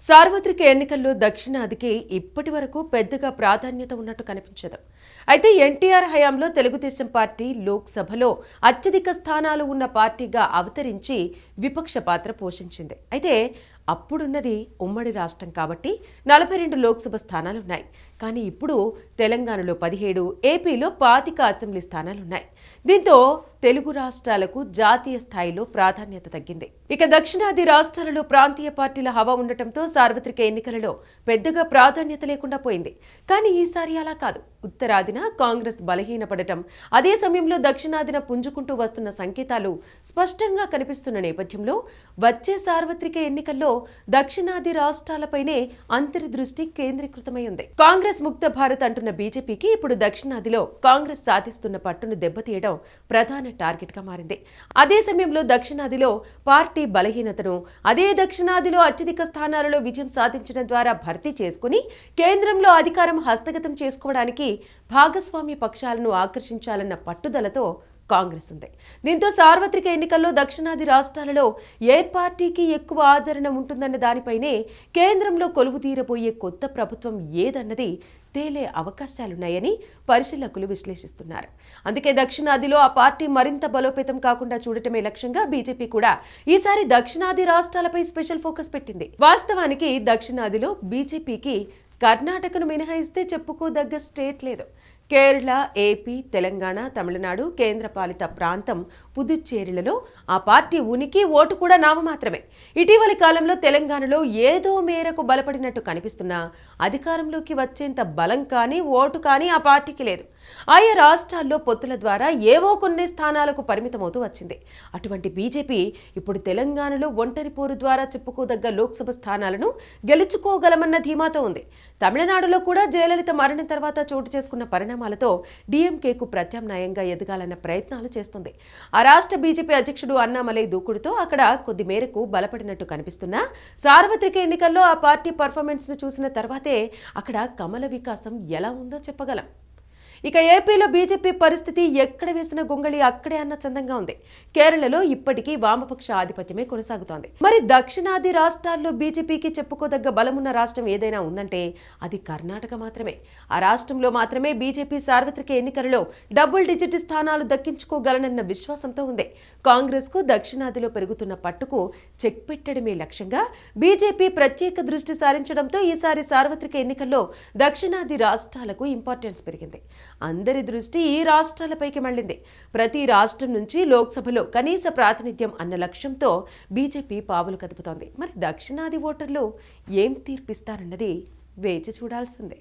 సార్వత్రిక ఎన్నికల్లో దక్షిణాదికి ఇప్పటి వరకు పెద్దగా ప్రాధాన్యత ఉన్నట్టు కనిపించదు. అయితే ఎన్టీఆర్ హయాంలో తెలుగుదేశం పార్టీ లోక్సభలో అత్యధిక స్థానాలు ఉన్న పార్టీగా అవతరించి విపక్ష పాత్ర పోషించింది. అయితే అప్పుడున్నది ఉమ్మడి రాష్ట్రం కాబట్టి 42 లోక్సభ స్థానాలున్నాయి. కానీ ఇప్పుడు తెలంగాణలో 17, ఏపీలో 25 అసెంబ్లీ స్థానాలున్నాయి. దీంతో తెలుగు రాష్ట్రాలకు జాతీయ స్థాయిలో ప్రాధాన్యత తగ్గింది. ఇక దక్షిణాది రాష్ట్రాలలో ప్రాంతీయ పార్టీల హవా ఉండటంతో సార్వత్రిక ఎన్నికలలో పెద్దగా ప్రాధాన్యత లేకుండా పోయింది. కానీ ఈసారి అలా కాదు. ఉత్తరాదిన కాంగ్రెస్ బలహీనపడటం, అదే సమయంలో దక్షిణాదిన పుంజుకుంటూ వస్తున్న సంకేతాలు స్పష్టంగా కనిపిస్తున్న నేపథ్యంలో వచ్చే సార్వత్రిక ఎన్నికల్లో దక్షిణాది రాష్ట్రాలపైనే అంతర్దృష్టి కేంద్రీకృతమై ఉంది. కాంగ్రెస్ ముక్త భారత్ అంటున్న బీజేపీకి ఇప్పుడు దక్షిణాదిలో కాంగ్రెస్ సాధిస్తున్న పట్టును దెబ్బతీయడం ప్రధాన టార్గెట్ గా మారింది. అదే సమయంలో దక్షిణాదిలో పార్టీ బలహీనతను అదే దక్షిణాదిలో అత్యధిక స్థానాలలో విజయం సాధించడం ద్వారా భర్తీ చేసుకుని కేంద్రంలో అధికారం హస్తగతం చేసుకోవడానికి భాగస్వామ్య పక్షాలను ఆకర్షించాలన్న పట్టుదలతో కాంగ్రెస్ ఉంది. దీంతో సార్వత్రిక ఎన్నికల్లో దక్షిణాది రాష్ట్రాలలో ఏ పార్టీకి ఎక్కువ ఆదరణ ఉంటుందన్న దానిపైనే కేంద్రంలో కొలువుతీరబోయే కొత్త ప్రభుత్వం ఏదన్నది తేలే అవకాశాలున్నాయని పరిశీలకులు విశ్లేషిస్తున్నారు. అందుకే దక్షిణాదిలో ఆ పార్టీ మరింత బలోపేతం కాకుండా చూడటమే లక్ష్యంగా బీజేపీ కూడా ఈసారి దక్షిణాది రాష్ట్రాలపై స్పెషల్ ఫోకస్ పెట్టింది. వాస్తవానికి దక్షిణాదిలో బీజేపీకి కర్ణాటకను మినహాయిస్తే చెప్పుకోదగ్గ స్టేట్ లేదు. కేరళ, ఏపీ, తెలంగాణ, తమిళనాడు, కేంద్రపాలిత ప్రాంతం పుదుచ్చేరిలలో ఆ పార్టీ ఉనికి, ఓటు కూడా నామమాత్రమే. ఇటీవలి కాలంలో తెలంగాణలో ఏదో మేరకు బలపడినట్టు కనిపిస్తున్నా అధికారంలోకి వచ్చేంత బలం కానీ ఓటు కానీ ఆ పార్టీకి లేదు. ఆయా రాష్ట్రాల్లో పొత్తుల ద్వారా ఏవో కొన్ని స్థానాలకు పరిమితమవుతూ వచ్చింది. అటువంటి బీజేపీ ఇప్పుడు తెలంగాణలో ఒంటరి పోరు ద్వారా చెప్పుకోదగ్గ లోక్సభ స్థానాలను గెలుచుకోగలమన్న ధీమాతో ఉంది. తమిళనాడులో కూడా జయలలిత మరణం తర్వాత చోటు చేసుకున్న పరిణామాలతో డీఎంకేకు ప్రత్యామ్నాయంగా ఎదగాలన్న ప్రయత్నాలు చేస్తుంది. ఆ రాష్ట్ర బీజేపీ అధ్యక్షుడు అన్నామలై దూకుడుతో అక్కడ కొద్ది మేరకు బలపడినట్టు కనిపిస్తున్నా సార్వత్రిక ఎన్నికల్లో ఆ పార్టీ పర్ఫార్మెన్స్ ను చూసిన తర్వాతే అక్కడ కమల వికాసం ఎలా ఉందో చెప్పగలం. ఇక ఏపీలో బీజేపీ పరిస్థితి ఎక్కడ వేసిన గొంగళి అక్కడే అన్న చందంగా ఉంది. కేరళలో ఇప్పటికీ వామపక్ష ఆధిపత్యమే కొనసాగుతోంది. మరి దక్షిణాది రాష్ట్రాల్లో బీజేపీకి చెప్పుకోదగ్గ బలమున్న రాష్ట్రం ఏదైనా ఉందంటే అది కర్ణాటక మాత్రమే. ఆ రాష్ట్రంలో మాత్రమే బీజేపీ సార్వత్రిక ఎన్నికలలో డబుల్ డిజిట్ స్థానాలు దక్కించుకోగలనన్న విశ్వాసంతో ఉంది. కాంగ్రెస్ కు దక్షిణాదిలో పెరుగుతున్న పట్టుకు చెక్ పెట్టడమే లక్ష్యంగా బీజేపీ ప్రత్యేక దృష్టి సారించడంతో ఈసారి సార్వత్రిక ఎన్నికల్లో దక్షిణాది రాష్ట్రాలకు ఇంపార్టెన్స్ పెరిగింది. అందరి దృష్టి ఈ రాష్ట్రాలపైకి మళ్లింది. ప్రతి రాష్ట్రం నుంచి లోక్సభలో కనీస ప్రాతినిధ్యం అన్న లక్ష్యంతో బీజేపీ పావులు కదుపుతోంది. మరి దక్షిణాది ఓటర్లు ఏం తీర్పిస్తారన్నది వేచి చూడాల్సిందే.